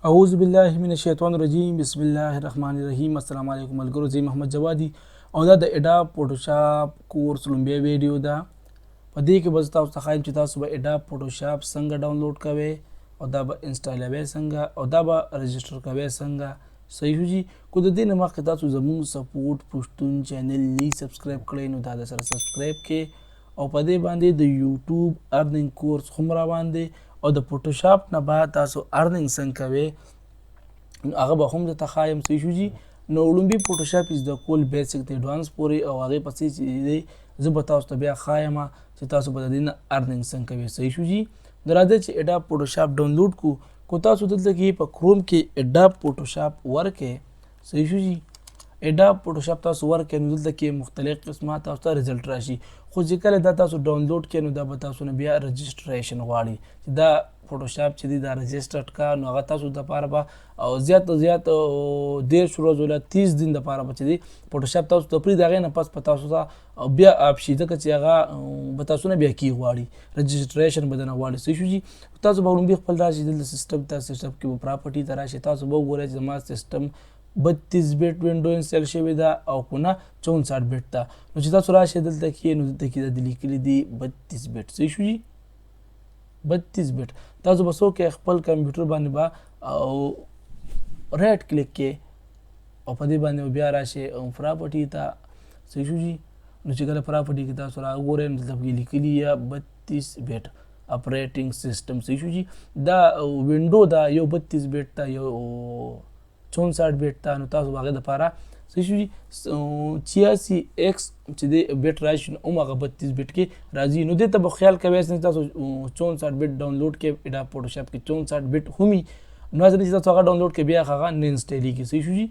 اعوذ بالله من الشیطان الرجیم بسم الله الرحمن الرحیم. السلام علیکم ملګرو، زه محمد جوادي او دا د اډاب فوټوشاپ کورس لومبی ویډیو ده. په دې کې به تاسو ته ښایم چې تاسو به اډاب فوټوشاپ څنګه ډاونلوډ کوئ او دا به انسټالوئ څنګه او دا به رجسټر کوئ څنګه. صحیح شو جي. کو د دې نه مخکې تاسو زموږ سپورټ پښتون چینل نه سبسکرایب کړئ نو دا د سره سبسکرایب کړئ او په دې باندې د یوټیوب ارننګ کورس هم را باندې او د فوټوشاپ نه بعد تاسو ارننګ څنګه کوئ نو هغه به هم درته ښایم. صحیح شو جي. نو لومبي فوټوشاپ از د کول بیسک د ایډوانس پورې او هغې پسې چې دی زه به تاسو ته بیا ښایم چې تاسو به د دې نه ارننګ څنګه کوئ. صحیح شو جي. نو راځئ چې اډاب فوټوشاپ ډاونلوډ کړو. کو تاسو دلته کې په کروم کې اډاب فوټوشاپ ورکئ. صحیح شو جي. اډاب فوټوشاپ تاسو ورکئ نو دلته کې مختلف قسمه تاسو ته رزلټ راشي، خو چې کله دا تاسو ډاونلوډ کړئ نو دا به تاسو نه بیا رجسټریشن غواړي چې دا فوټوشاپ چې دی دا رجسټرډ کا نو هغه تاسو دپاره به او زیات 30 ورځو له 30 دن دپاره به چې دی فوټوشاپ تاسو ته پرېږدي، هغې نه پس په تاسو ته بیا اپ شي ځکه چې هغه به تاسو نه بیا کی غواړي رجسټریشن به درنه غواړي. صحیح شو جي. تاسو به لومبي خپل راشي دلته سیسټم ته، سیسټم کې به پراپرټي ته راشي، تاسو به وګورئ چې زما سیسټم 32 بیټ وینډو انسټال شوې ده او که نه 64 بیټ ده. نو چې تاسو راشئ دلته کې نو دلته کې د لیکلي دي 32 بیټ. صحیح شو جي. 32 بیټ تاسو به څوک خپل کمپیوټر باندې به او رایټ کلیک کې او په دې باندې بیا راشئ پراپرټي ته. صحیح شو جي. نو چې کله پراپرټي کې تاسو راګورئ نو دلته کې لیکلي 32 بیټ اپریټنګ سیسټم. صحیح شو جي. دا وینډو دا یو 32 بیټ ته یو 64 بیټ ته نو تاسو به هغې دپاره صحیح شو جي 86x چې دی بیټ راشي نو هم هغه 32 بیټ کې راځي. نو دې ته به خیال کوئ چې تاسو 64 بیټ ډاونلوډ کړئ اډاب فوټوشاپ کې 64 بیټ هم وي نو هسې نه چې تاسو هغه ډاونلوډ کړئ بیا هغه نه انسټالېږي. صحیح شو جي.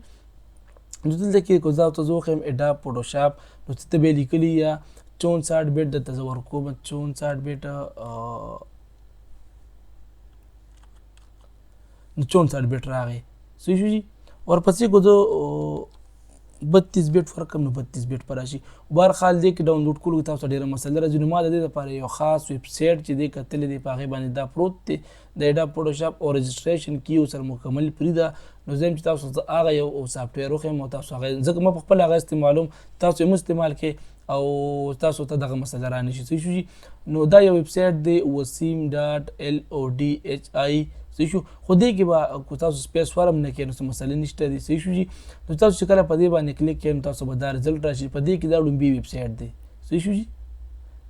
نو دلته کې که زه ورته زه وښیم اډاب فوټوشاپ نو څه به یې لیکلي 64 بیټ درته زه ورکوم 64 بیټ نو 64 بیټ راغی. صحیح شو جي. ورپسې که زه 32 بیټ ورکړم نو 32 بیټ به راشي. بهرحال دې کې ډاونلوډ کولو کې تاسو ته ډېره مسله راځي نو ما د دې لپاره یو خاص ویب سایټ چې دی کتلی دی په هغې باندې دا پروت دی د اډاب فوټوشاپ او رجسټریشن کې ورسره مکمل فري ده. نو زه یم چې تاسو ته هغه یو سافټویر وښیم او تاسو هغه ځکه ما په خپل هغه استعمالوم تاسو یې هم استعمال کړئ او تاسو ته دغه مسله را نه شي. صحیح شو جي. نو دا یو ویب سایټ دی wasim.lodhi. صحیح شو. خو دې کې به که تاسو سپیس ورم نه کړئ نو څه مسلې نشته دي. صحیح شو جي. نو تاسو چې کله په دې باندې کلیک کړئ نو تاسو به دا رزلټ راشي. په دې کې دا لومبي ویب سایټ دی. صحیح شو جي.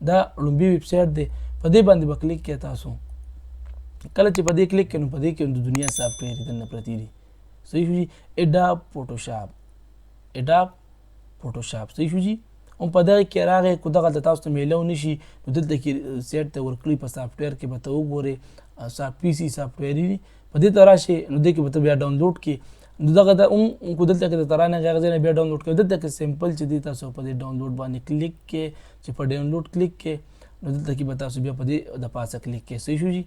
دا لومبي ویب سایټ دی. په دې باندې به کلیک کړئ تاسو. کله چې په دې کلیک کړئ نو په دې کې د دنیا سافټویر دننه پرتې دي. صحیح شو جي. اډاب فوټوشاپ اډاب فوټوشاپ. صحیح شو جي. هم په دغه کې راغی که دغلته تاسو ته میلو نه شي نو دلته کې سیټ ته ورکړئ په سافټویر کې به ته وګورئ پی سي سافټویر دي په دې ته راشئ نو دې کې به ته بیا ډاونلوډ کړي نو دغه ته هم که دلته کې درته رانغی هغه ځای نه بیا ډاونلوډ کوئ. دلته کې سمپل چې دی تاسو په دې ډاونلوډ باندې کلیک کړئ چې په ډاونلوډ کلیک کړئ نو دلته کې به تاسو بیا په دې د پاسه کلیک کړئ. صحیح شو جي.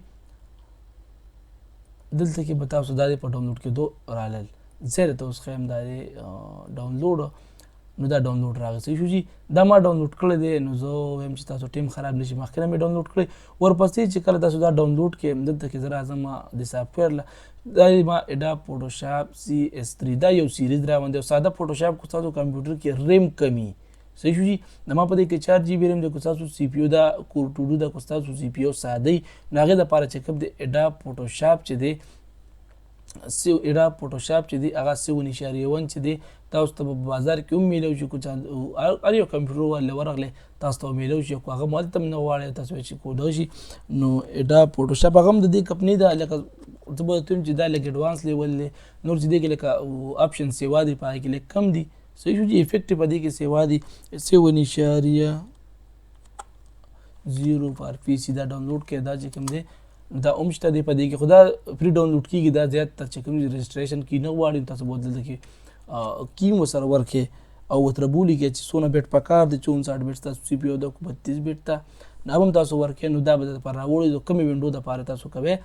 دلته کې به تاسو دا په ډاونلوډ کېدو رالل زه درته اوس ښیم دا دی ډاونلوډ نو دا ډاونلوډ راغی. صحیح شو جي. دا ما ډاونلوډ کړی دی نو زه وایم چې تاسو ټیم خراب نه شي مخکې نه مې ډاونلوډ کړی. ورپسې چې کله تاسو دا ډاونلوډ کړئ دلته کې زه راځم د سافټویر دا ما اډاب فوټوشاپ CS3 دا یو سیریز راوندې او ساده فوټوشاپ که تاسو کمپیوټر کې ریم کمی. صحیح شو جي. ما په دې کې 4 GB ریم دی که تاسو CPU دا کور 2 دا که تاسو CPU ساده وي نو هغې دپاره چې کوم د اډاب فوټوشاپ چې دی اډاب فوټوشاپ چې دی هغه 7.1 چې دی تاسو ته په بازار کې هم میلو شي که هر یو کمپیوټر والې ورغلی تاسو ته میلو شي که هغه مو هلته هم نه غواړئ تاسو چې کوډه شي نو اډاب فوټوشاپ هغه هم د دې کمپنۍ ده لکه زه به درته وایم چې دا لږ اډوانس لیول دی نور چې دې کې لکه آپشن سیوا دي په هغې کې لږ کم دي. صحیح شو جي. افیکټ په دې کې سیوا دي 7.0 پر PC دا ډاونلوډ کړئ دا چې کوم دی دا هم شته دی په دې کې خو دا فری ډاونلوډ کېږي دا زیات تر چې کوم رجسټریشن کی نه غواړي تاسو به دلته کې کی مو سره ورکړئ او ورته بولي کې چې څونه بیټ پکار دی 64 بیټ تاسو CPU ده 32 بیټ ته نو هم تاسو ورکړئ نو دا به درته پر راوړي د کومې وینډو دپاره تاسو کوئ.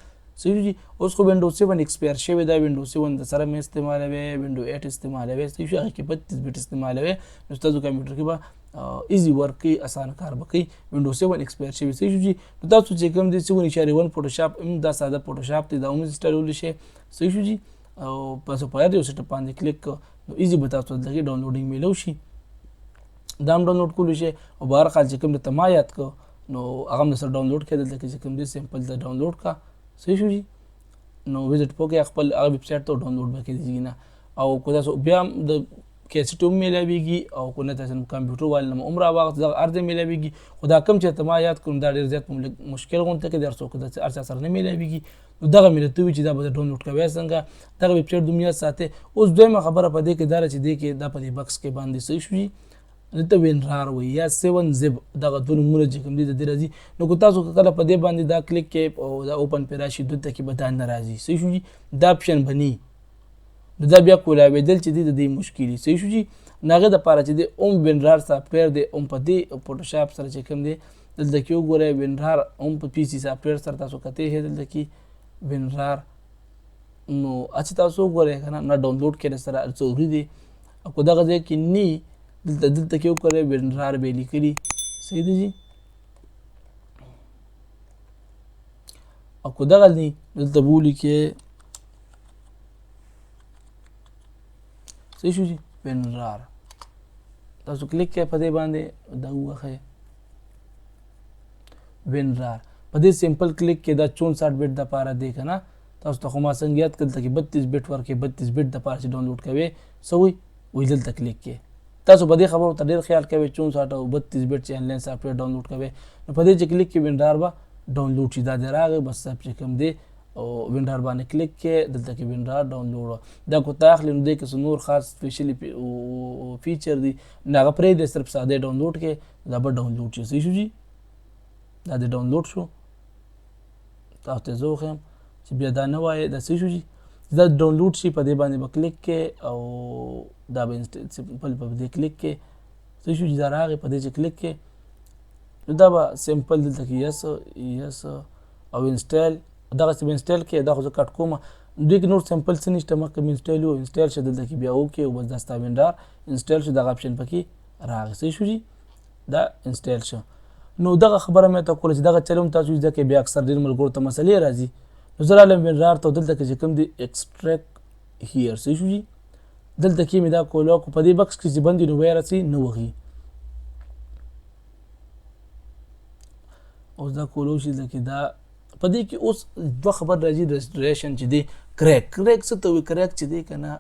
صحیح جي. اوس خو وینډو 7 ایکسپایر شوی دا وینډو 7 د سره مې استعمالوي وینډو 8 استعمالوي. صحیح شو. هغې کې 32 بیټ استعمالوي نو ستاسو کمپیوټر کې به ایزي ورک کوي، اسانه کار به کوي. وینډوز 7 ایکسپایر شوی. صحیح شو جي. نو تاسو چې کوم دی 7.1 فوټوشاپ هم دا ساده فوټوشاپ دی، دا هم انسټالولی شي. صحیح شو جي. او تاسو په هر یو سیټ باندې کلیک نو ایزي به تاسو دغه ډاونلوډینګ میلو شي. دا هم ډاونلوډ کولی شي. او بهر حال چې کوم د ما یاد کو نو هغه هم سره ډاونلوډ کړئ. دلته کې چې کوم دی سیمپل د ډاونلوډ کا. صحیح شو جي. نو وزټ پوکې خپل هغه ویب سایټ ته ډاونلوډ وکړئ نه. او کو تاسو بیا د کیسټ هم میلاویږي او کو نه تاسو کمپیوټر والے نه عمره واغ د ارزه میلاویږي. خدا کم چې ته ما یاد کوم دا ډیر زیات مشکل غونته کې درسو کو د ارزه سره نه میلاویږي. نو دغه ملتوي چې دا به ډاونلوډ کوي څنګه دغه ویب سایټ دنیا ساته. اوس دویمه خبره پدې کې دا چې دې کې دا په دې بکس کې باندې صحیح شوی نته وینرار وي یا 7 زب دغه دوه نمونه چې کوم دي د راځي. نو کو تاسو کله په دې باندې دا کلیک کې او دا اوپن پیراشي دته کې به دا ناراضي. صحیح شو جي. دا اپشن بني نو دا بیا کولاویدل چې د دې مشکلي. صحیح شو جي. ناغه د پاره چې د اوم وینرار سافټویر دی اوم په دې فوټوشاپ سره چې کوم دی دلته کې وګورئ وینرار اوم په پی سي سافټویر سره تاسو کته هي دلته کې وینرار نو اچھا تاسو وګورئ کنه نه ډاونلوډ کړئ سره ضروري دی. او دغه ځای کې ني دلته کې وګورئ وینرار به لیکلي. صحیح دی جی. او کو دغه ني دلته بولی کې صحیح شو جی وینرار تاسو کلیک کړئ په دې باندې دا وخه وینرار په دې سمپل کلیک کې دا 64 بیت د پاره دی کنه. تاسو ته خو ما څنګه یاد کړل چې 32 بیت ورکې 32 بیت د پاره چې ډاونلوډ کوي سوي وې دلته کلیک کې. تاسو په دې خبرو ته ډیر خیال کوئ 64 او 32 بیت چې انلاین سافټویر ډاونلوډ کوي نو په دې چې کلیک کې وینرار به ډاونلوډ شي. دا دراغه بس چې کوم دی او وینرار باندې کلیک کې دلته کې وینرار ډاونلوډ دا کو تاخلي نو دې کې نور خاص سپیشلی فیچر دی نه غپرې د صرف ساده ډاونلوډ کې دا به ډاونلوډ شي. صحیح شو جی. دا د ډاونلوډ شو تاسو ته زه خو چې بیا دا نه وای دا صحیح شو جی. دا ډاونلوډ شي په دې باندې به کلیک کې او دا به سمپل په دې کلیک کې صحیح شو جی. دا راغی په دې چې کلیک کې نو دا به سمپل دلته کې یس او انسټال دغه څه انسټال کې دا خو کټ کوم دوی کې نور سمپل څه نشته مکه انسټال او انسټال شه دلته کې بیا اوکې او بس دا ستا وینډار انسټال شو دغه اپشن پکې راغی. صحیح شو جی. دا انسټال شو. نو دغه خبره مې ته کول چې دغه چلوم تاسو ځکه بیا اکثر ډیر ملګرو ته مسلې راځي. نو زه رالم وینرار ته دلته کې چې کوم دی ایکسټریکټ هیر. صحیح شو جی. دلته کې مې دا کولو کو په دې بکس کې چې باندې نو وایرس نه وغي او دا کولو شي دلته دا په دې کې اوس دوه خبر راځي رجسټریشن چې دی کریک څه ته وی کریک چې دی کنه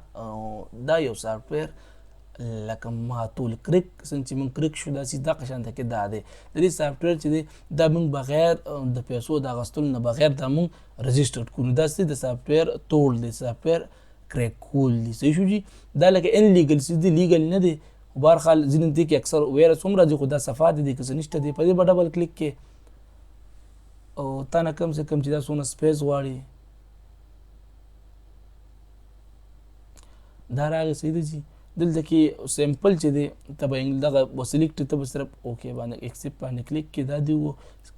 دا یو سافټویر لکه ماتول کریک څنګه من کریک شو دا سیده قشان ته کې دا دی د دې سافټویر چې دی دا موږ بغیر د پیسو د غستل نه بغیر دا موږ رجسټر کوو دا سیده سافټویر ټول دی سافټویر کریک کول دی. صحیح شو جی. دا لکه ان لیګل سیده لیګل نه دی بهر حال ځینې ته کې اکثر وایرس هم راځي خو دا صفات دي که څه نشته دی په دې به ډبل کلیک کې او تا نه کم سے کم چې دا څونه سپیس غواړي دا راغی. صحیح دی جی. دلته کې سمپل چې دی ته به دغه وسلیکټ ته به صرف اوکې باندې ایکسپټ باندې کلیک کې دا دی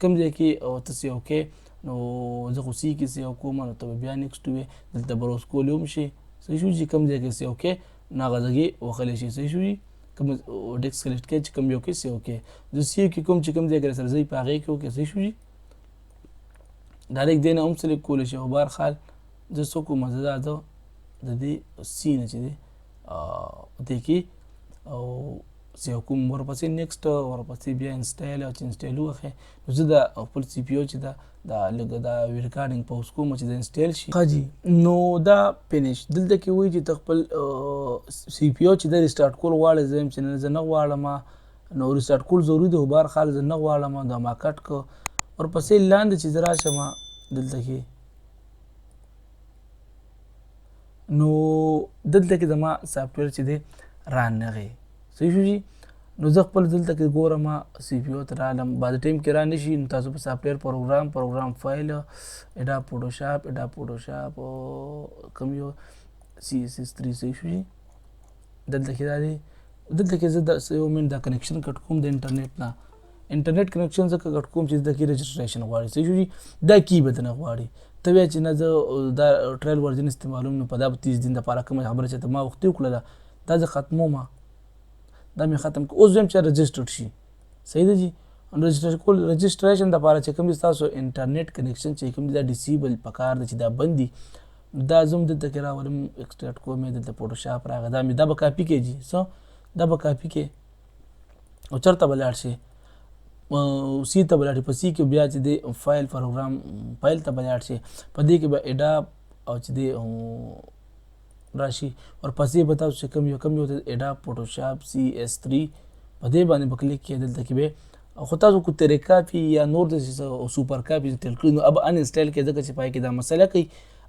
کم ځای کې او تاسو اوکې نو زه خو سی کې سي او کوم نو ته بیا نیکسټ وي دلته بروز کولیوم شي. صحیح شو جی. کم ځای کې سي اوکې ناغزګي وخلې شي. صحیح شو جی. کوم ډیکس سلیکټ کې چې کوم یو کې سي اوکې د سی کې کوم چې کوم ځای کې سره زی پاغې کې اوکې. صحیح شو جی. ډایرکټ دینه هم سلیکټ کول شي او بهر حال د سو کوم مزه ده د دې سی نه چې دی دې کې او سی کوم ورپسې نیکسټ ورپسې بیا انسټال او انسټال وخه نو زه د خپل سی پی یو چې دا لګ دا ریکارډینګ پوس کوم چې د انسټال شي خاجي نو دا فینیش دلته کې وایي چې خپل سی پی یو چې د ریسټارټ کول غواړي زم چې نه غواړم نو ریسټارټ کول ضروري دی بهر حال زه نه غواړم دا ما کټ کو ورپسې لاندې چې زرا شمه دلته کې نو دلته کې زما سافټویر چې دی ران نغی. صحیح شو جی. نو زه خپل دلته کې ګورم سی پی یو ته رالم بعد ټایم کې را نشي نو تاسو په سافټویر پروګرام فایل اډا فوټوشاپ کوم یو CSS3. صحیح شو جی. دلته کې دا دی دلته کې زه د یو منټ دا کنیکشن کټ کوم د انټرنیټ نه انټرنیټ کنیکشن څخه کټ کوم چې د کې رجسټریشن غواړي. صحیح شو جی. دا کی به نه غواړي ته وی چې نه زه دا ټرایل ورژن استعمالوم نو په دا 30 دن لپاره کوم خبره چې ته ما وخت وکړه دا زه ختمو ما دا مې ختم کړ. اوس دویم چې رجسټرډ شي صحیح ده جی. رجسټریشن دپاره چې کوم ستاسو انټرنیټ کنیکشن چې کوم دی دا ډیسیبل پکار دی چې دا بند دي. دا زم دلته کې راولم ایکسټرټ کوم دلته فوټوشاپ راغی دا مې دا به کاپي کې جی څه دا به کاپي کې او چېرته به لاړ شي سی ته به لاړ شي. په سی کې بیا چې دی فایل پروګرام فایل ته به لاړ شي. په دې کې به اډاپ او چې دی راشي ورپسې به تاسو چې کوم یو اډاپ فوټوشاپ CS3 په دې باندې به کلیک کړئ. دلته کې به خو تاسو کو تیرې کاپي یا نور د سوپر کاپي انسټال کړئ نو اب ان انسټال کې ځکه چې پای کې دا مسله کوي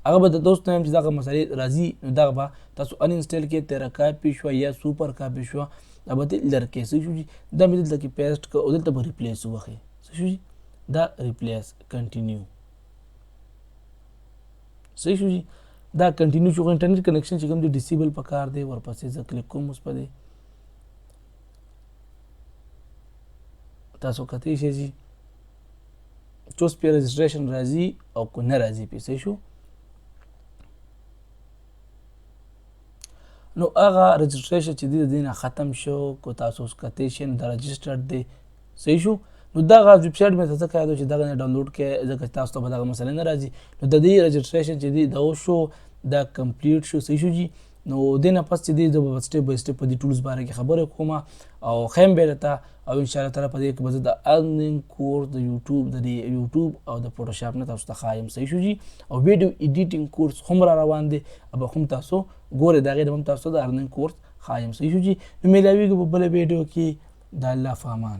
هغه به د دوست نیم چې دغه مسلې راځي نو دغه به تاسو ان انسټال کې تیرې کاپي شو یا سوپر کاپي شو دا به لر کې څه شو دا مې دلته کې پیسټ کړ او دلته به ریپلیس وکړئ څه شو دا ریپلیس کنټینیو صحیح شو دا کنټینیو شو. انټرنیټ کنیکشن چې کوم دی ډیسیبل پکار دی ورپسې زه کلیک کوم اوس په دې تاسو کتئ شئ جی چې اوس پې رجسټریشن راځي او که نه راځي پې صحیح شو. نو هغه رجسټریشن چې دی د دې نه ختم شو که تاسو اوس کتئ شئ نو دا رجسټرډ دی صحیح شو. نو دغه ویبسایټ مې ته ځکه یاد و چې دغه نه ډاونلوډ کړئ ځکه تاسو ته به دغه مسله نه راځي. نو د دې رجسټریشن چې دی دا وشو دا کمپلیټ شو صحیح شو جی. نو دې نه پس چې دی زه به سټیپ بای سټیپ په دې ټولز باره کې خبرې کوم او ښیم به درته او انشاءالله تعالی په دې کې به زه د ارنینګ کورس د یوټیوب او د فوټوشاپ نه تاسو ته ښایم صحیح شو جی. او ویډیو ایډیټینګ کورس هم را روان دی اب هم تاسو ګورئ د هغې نه هم تاسو د ارنینګ کورس ښایم صحیح شو جی. نو میلاویږو په بله ویډیو کې د الله په امان.